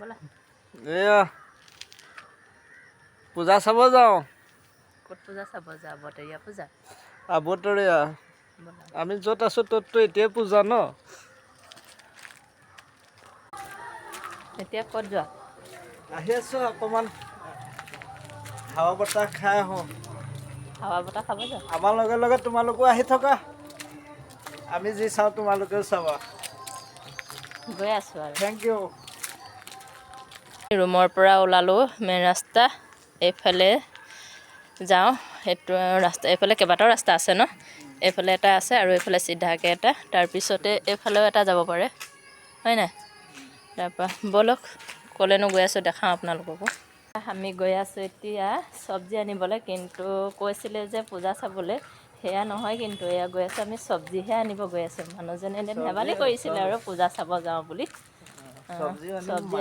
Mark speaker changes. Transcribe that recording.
Speaker 1: ব'লা
Speaker 2: এয়া পূজা চাব যাওঁ।
Speaker 1: ক'ত পূজা চাব যাওঁ? বতৰীয়া পূজা।
Speaker 2: আবতৰীয়া
Speaker 1: ব'লা
Speaker 2: আমি য'ত আছোঁ ত'ততো এতিয়াই পূজা ন।
Speaker 1: এতিয়া ক'ত যোৱা?
Speaker 2: আহি আছোঁ অকণমান হাৱা বতাহ খাই আহোঁ।
Speaker 1: হাৱা বতাহ খাব যোৱা?
Speaker 2: আমাৰ লগে লগে তোমালোকো আহি থকা। আমি যি চাওঁ তোমালোকেও চাবা।
Speaker 1: গৈ আছোঁ আৰু।
Speaker 2: Thank you.
Speaker 1: ৰুমৰ পৰা ওলালোঁ মেইন ৰাস্তা এইফালে যাওঁ। সেইটো ৰাস্তা এইফালে কেইবাটাও ৰাস্তা আছে ন। এইফালে এটা আছে আৰু এইফালে চিধাকৈ এটা, তাৰপিছতে এইফালেও এটা যাব পাৰে হয় নাই। তাৰপৰা ব'লক ক'লৈনো গৈ আছোঁ দেখাওঁ আপোনালোককো। আমি গৈ আছোঁ এতিয়া চব্জি আনিবলৈ, কিন্তু কৈছিলে যে পূজা চাবলৈ। সেয়া নহয় কিন্তু এয়া গৈ আছোঁ আমি চব্জিহে আনিব গৈ আছোঁ। মানুহজনে এনে ধেমালি কৰিছিলে আৰু পূজা চাব যাওঁ বুলি।
Speaker 2: চব্জি
Speaker 1: চব্জি